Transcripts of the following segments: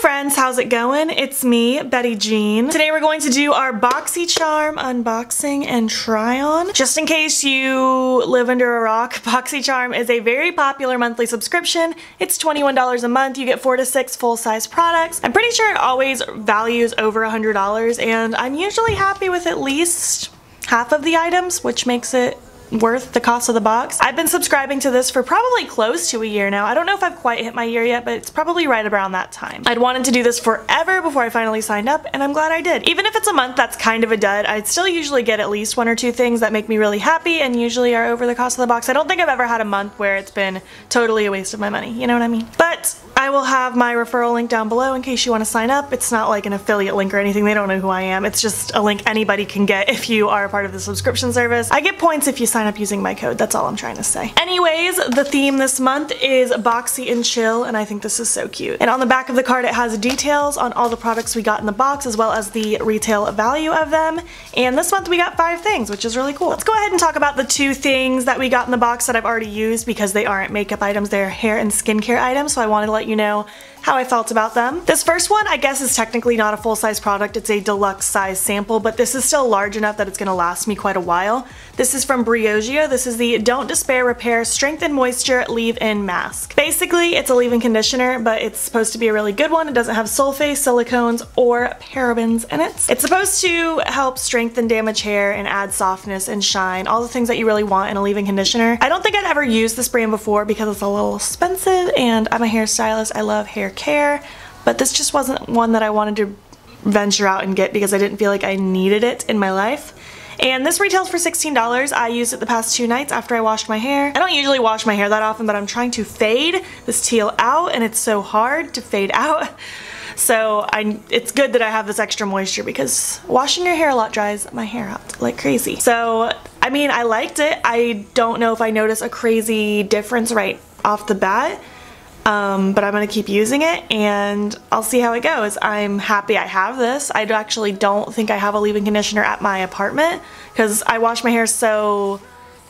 friends, how's it going? It's me, Betty Jean. Today we're going to do our Boxycharm unboxing and try on. Just in case you live under a rock, Boxycharm is a very popular monthly subscription. It's $21 a month. You get 4 to 6 full-size products. I'm pretty sure it always values over $100, and I'm usually happy with at least half of the items, which makes it worth the cost of the box. I've been subscribing to this for probably close to a year now. I don't know if I've quite hit my year yet, but it's probably right around that time. I'd wanted to do this forever before I finally signed up, and I'm glad I did. Even if it's a month that's kind of a dud, I'd still usually get at least 1 or 2 things that make me really happy and usually are over the cost of the box. I don't think I've ever had a month where it's been totally a waste of my money, you know what I mean? But I will have my referral link down below in case you want to sign up. It's not like an affiliate link or anything. They don't know who I am. It's just a link anybody can get if you are a part of the subscription service. I get points if you sign up using my code. That's all I'm trying to say. Anyways, the theme this month is Boxy and Chill, and I think this is so cute. And on the back of the card it has details on all the products we got in the box as well as the retail value of them. And this month we got 5 things, which is really cool. Let's go ahead and talk about the 2 things that we got in the box that I've already used because they aren't makeup items, they're hair and skincare items, so I wanted to let you know how I felt about them. This first one I guess is technically not a full-size product, it's a deluxe size sample, but this is still large enough that it's gonna last me quite a while. This is from Briogeo. This is the Don't Despair Repair Strength and Moisture Leave-In Mask. Basically, it's a leave-in conditioner, but it's supposed to be a really good one. It doesn't have sulfates, silicones, or parabens in it. It's supposed to help strengthen damaged hair and add softness and shine, all the things that you really want in a leave-in conditioner. I don't think I'd ever used this brand before because it's a little expensive, and I'm a hairstylist. I love hair care, but this just wasn't one that I wanted to venture out and get because I didn't feel like I needed it in my life. And this retails for $16. I used it the past 2 nights after I washed my hair. I don't usually wash my hair that often, but I'm trying to fade this teal out, and it's so hard to fade out. So it's good that I have this extra moisture because washing your hair a lot dries my hair out like crazy. So, I mean, I liked it. I don't know if I noticed a crazy difference right off the bat. But I'm gonna keep using it and I'll see how it goes. I'm happy I have this. I actually don't think I have a leave-in conditioner at my apartment because I wash my hair so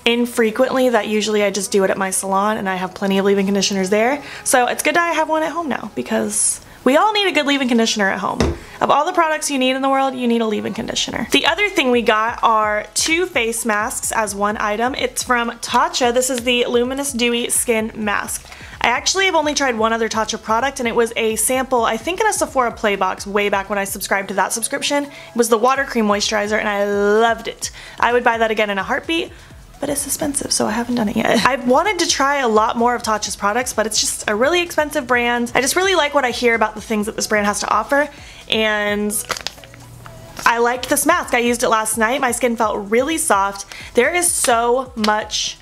infrequently that usually I just do it at my salon, and I have plenty of leave-in conditioners there. So it's good that I have one at home now because we all need a good leave-in conditioner at home. Of all the products you need in the world, you need a leave-in conditioner. The other thing we got are 2 face masks as one item. It's from Tatcha. This is the Luminous Dewy Skin Mask. I actually have only tried one other Tatcha product, and it was a sample, I think in a Sephora Play box way back when I subscribed to that subscription. It was the Water Cream Moisturizer, and I loved it. I would buy that again in a heartbeat, but it's expensive, so I haven't done it yet. I've wanted to try a lot more of Tatcha's products, but it's just a really expensive brand. I just really like what I hear about the things that this brand has to offer, and I liked this mask. I used it last night. My skin felt really soft. There is so much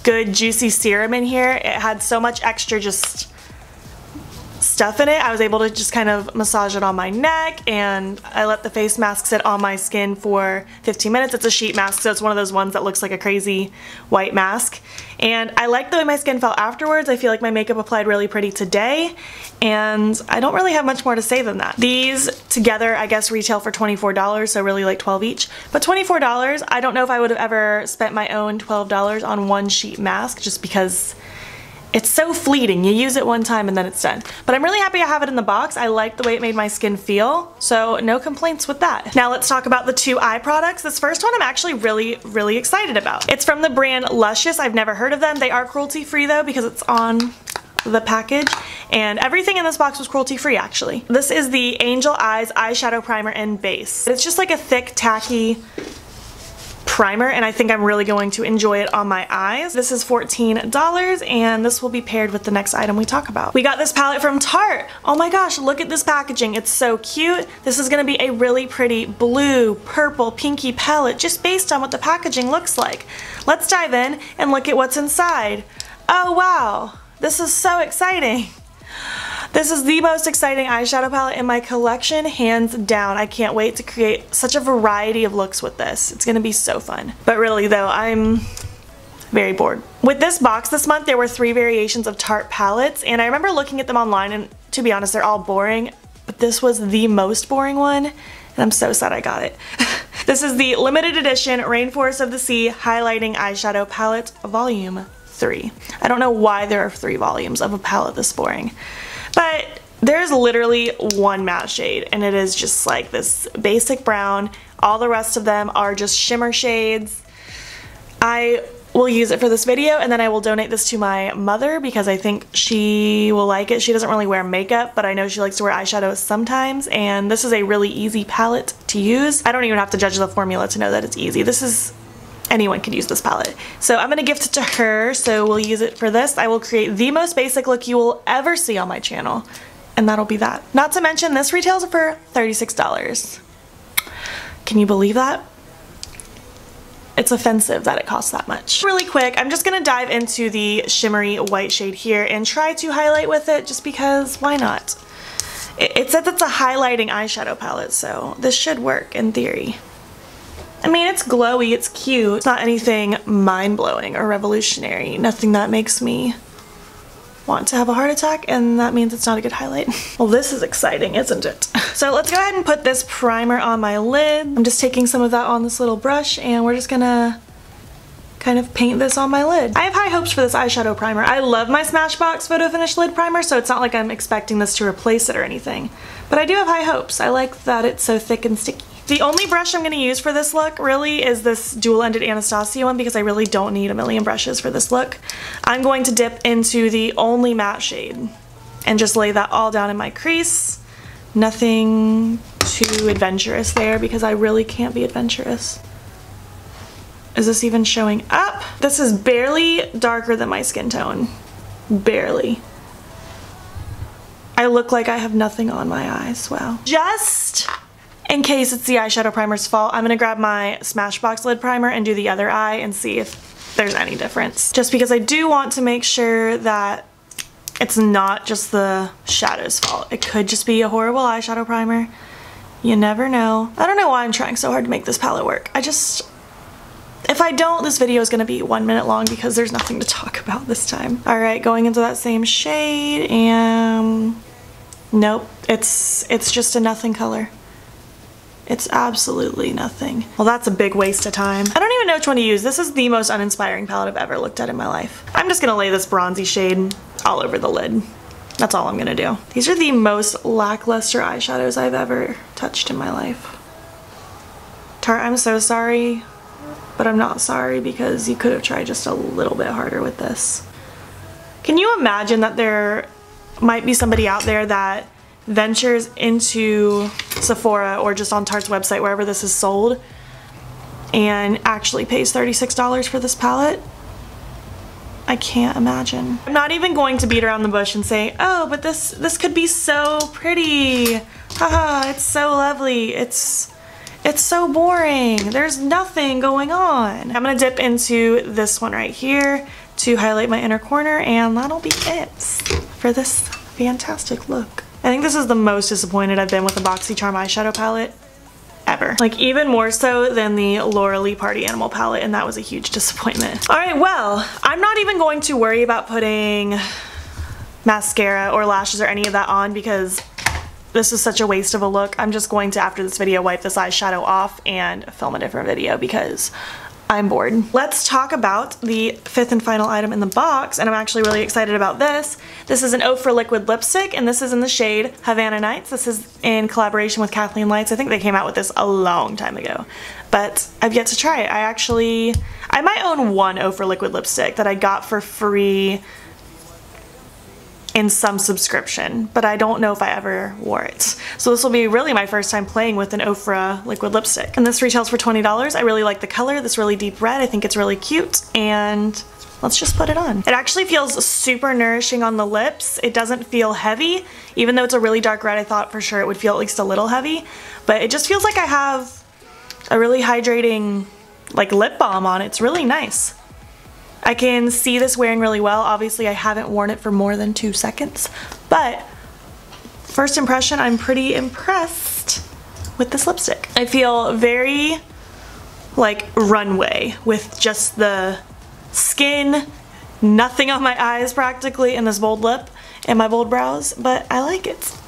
good juicy serum in here. It had so much extra just stuff in it. I was able to just kind of massage it on my neck, and I let the face mask sit on my skin for 15 minutes. It's a sheet mask, so it's one of those ones that looks like a crazy white mask. And I like the way my skin felt afterwards. I feel like my makeup applied really pretty today, and I don't really have much more to say than that. These together I guess retail for $24, so really like 12 each. But $24, I don't know if I would have ever spent my own $12 on one sheet mask just because it's so fleeting. You use it one time and then it's done. But I'm really happy I have it in the box. I like the way it made my skin feel, so no complaints with that. Now let's talk about the 2 eye products. This first one I'm actually really excited about. It's from the brand Luscious. I've never heard of them. They are cruelty-free though because it's on the package, and everything in this box was cruelty-free actually. This is the Angel Eyes Eyeshadow Primer and Base. It's just like a thick, tacky primer, and I think I'm really going to enjoy it on my eyes. This is $14, and this will be paired with the next item we talk about. We got this palette from Tarte. Oh my gosh, look at this packaging. It's so cute. This is gonna be a really pretty blue, purple, pinky palette just based on what the packaging looks like. Let's dive in and look at what's inside. Oh wow, this is so exciting. This is the most exciting eyeshadow palette in my collection, hands down. I can't wait to create such a variety of looks with this. It's gonna be so fun. But really though, I'm very bored. With this box this month, there were 3 variations of Tarte palettes, and I remember looking at them online, and to be honest, they're all boring, but this was the most boring one, and I'm so sad I got it. This is the limited edition Rainforest of the Sea Highlighting Eyeshadow Palette Volume 3. I don't know why there are 3 volumes of a palette this boring. But There's literally one matte shade, and it is just like this basic brown. All the rest of them are just shimmer shades. I will use it for this video, and then I will donate this to my mother because I think she will like it. She doesn't really wear makeup, but I know she likes to wear eyeshadows sometimes, and this is a really easy palette to use. I don't even have to judge the formula to know that it's easy. Anyone could use this palette. So I'm gonna gift it to her, so we'll use it for this. I will create the most basic look you will ever see on my channel, and that'll be that. Not to mention, this retails for $36. Can you believe that? It's offensive that it costs that much. Really quick, I'm just gonna dive into the shimmery white shade here and try to highlight with it just because why not? It says it's a highlighting eyeshadow palette, so this should work in theory. I mean, it's glowy, it's cute. It's not anything mind-blowing or revolutionary. Nothing that makes me want to have a heart attack, and that means it's not a good highlight. Well, this is exciting, isn't it? So let's go ahead and put this primer on my lid. I'm just taking some of that on this little brush, and we're just gonna kind of paint this on my lid. I have high hopes for this eyeshadow primer. I love my Smashbox Photo Finish Lid Primer, so it's not like I'm expecting this to replace it or anything. But I do have high hopes. I like that it's so thick and sticky. The only brush I'm going to use for this look really is this dual-ended Anastasia one because I really don't need a million brushes for this look. I'm going to dip into the only matte shade and just lay that all down in my crease. Nothing too adventurous there because I really can't be adventurous. Is this even showing up? This is barely darker than my skin tone. Barely. I look like I have nothing on my eyes. Wow. Just in case it's the eyeshadow primer's fault, I'm gonna grab my Smashbox lid primer and do the other eye and see if there's any difference. Just because I do want to make sure that it's not just the shadow's fault. It could just be a horrible eyeshadow primer. You never know. I don't know why I'm trying so hard to make this palette work. If I don't, this video is gonna be 1 minute long because there's nothing to talk about this time. All right, going into that same shade, and nope, it's just a nothing color. It's absolutely nothing. Well, that's a big waste of time. I don't even know which one to use. This is the most uninspiring palette I've ever looked at in my life. I'm just gonna lay this bronzy shade all over the lid. That's all I'm gonna do. These are the most lackluster eyeshadows I've ever touched in my life. Tarte, I'm so sorry, but I'm not sorry because you could have tried just a little bit harder with this. Can you imagine that there might be somebody out there that ventures into Sephora or just on Tarte's website, wherever this is sold, and actually pays $36 for this palette? I can't imagine. I'm not even going to beat around the bush and say, oh, but this could be so pretty. Haha, it's so lovely. It's so boring. There's nothing going on. I'm gonna dip into this one right here to highlight my inner corner, and that'll be it for this fantastic look. I think this is the most disappointed I've been with the Boxycharm eyeshadow palette ever. Like, even more so than the Laura Lee Party Animal palette, and that was a huge disappointment. Alright, well, I'm not even going to worry about putting mascara or lashes or any of that on because this is such a waste of a look. I'm just going to, after this video, wipe this eyeshadow off and film a different video because I'm bored. Let's talk about the fifth and final item in the box, and I'm actually really excited about this. This is an Ofra liquid lipstick, and this is in the shade Havana Nights. This is in collaboration with Kathleen Lights. I think they came out with this a long time ago, but I've yet to try it. I might own one Ofra liquid lipstick that I got for free in some subscription, but I don't know if I ever wore it. So this will be really my first time playing with an Ofra liquid lipstick. And this retails for $20. I really like the color, this really deep red. I think it's really cute, and let's just put it on. It actually feels super nourishing on the lips. It doesn't feel heavy. Even though it's a really dark red, I thought for sure it would feel at least a little heavy, but it just feels like I have a really hydrating like lip balm on. It's really nice. I can see this wearing really well. Obviously, I haven't worn it for more than 2 seconds, but first impression, I'm pretty impressed with this lipstick. I feel very like runway with just the skin, nothing on my eyes practically, and this bold lip and my bold brows, but I like it.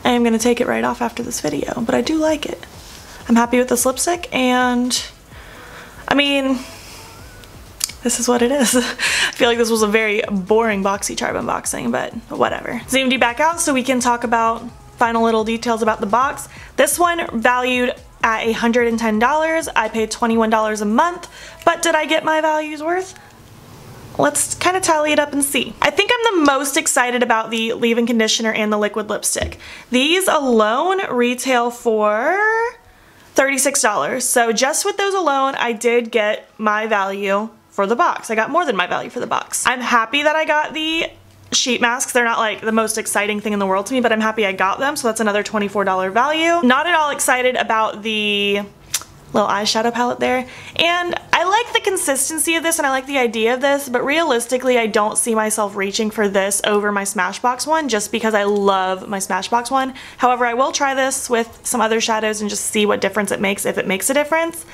I am gonna take it right off after this video, but I do like it. I'm happy with this lipstick, and I mean, this is what it is. I feel like this was a very boring Boxycharm unboxing, but whatever. Zoomed you back out so we can talk about final little details about the box. This one valued at $110. I paid $21 a month, but did I get my value's worth? Let's kind of tally it up and see. I think I'm the most excited about the leave-in conditioner and the liquid lipstick. These alone retail for $36. So just with those alone, I did get my value for the box. I got more than my value for the box. I'm happy that I got the sheet masks. They're not like the most exciting thing in the world to me, but I'm happy I got them. So that's another $24 value. Not at all excited about the little eyeshadow palette there. And I like the consistency of this and I like the idea of this, but realistically I don't see myself reaching for this over my Smashbox one just because I love my Smashbox one. However, I will try this with some other shadows and just see what difference it makes, if it makes a difference.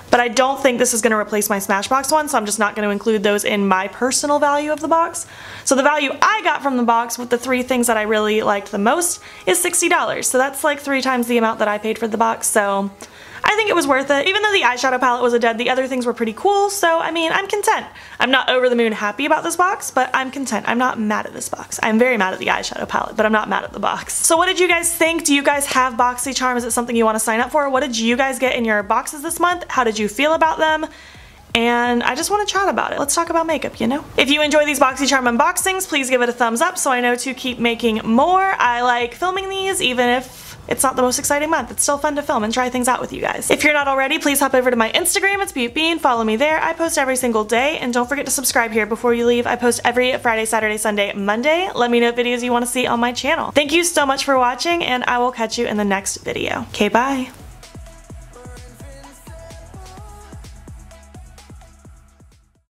But I don't think this is going to replace my Smashbox one, so I'm just not going to include those in my personal value of the box. So the value I got from the box with the 3 things that I really liked the most is $60. So that's like 3 times the amount that I paid for the box. So I think it was worth it. Even though the eyeshadow palette was a dud, the other things were pretty cool, so I mean, I'm content. I'm not over the moon happy about this box, but I'm content. I'm not mad at this box. I'm very mad at the eyeshadow palette, but I'm not mad at the box. So what did you guys think? Do you guys have Boxycharm? Is it something you want to sign up for? What did you guys get in your boxes this month? How did you feel about them? And I just want to chat about it. Let's talk about makeup, you know? If you enjoy these Boxycharm unboxings, please give it a thumbs up so I know to keep making more. I like filming these even if it's not the most exciting month. It's still fun to film and try things out with you guys. If you're not already, please hop over to my Instagram. It's beautbean. Follow me there. I post every single day. And don't forget to subscribe here before you leave. I post every Friday, Saturday, Sunday, Monday. Let me know what videos you want to see on my channel. Thank you so much for watching, and I will catch you in the next video. Okay, bye.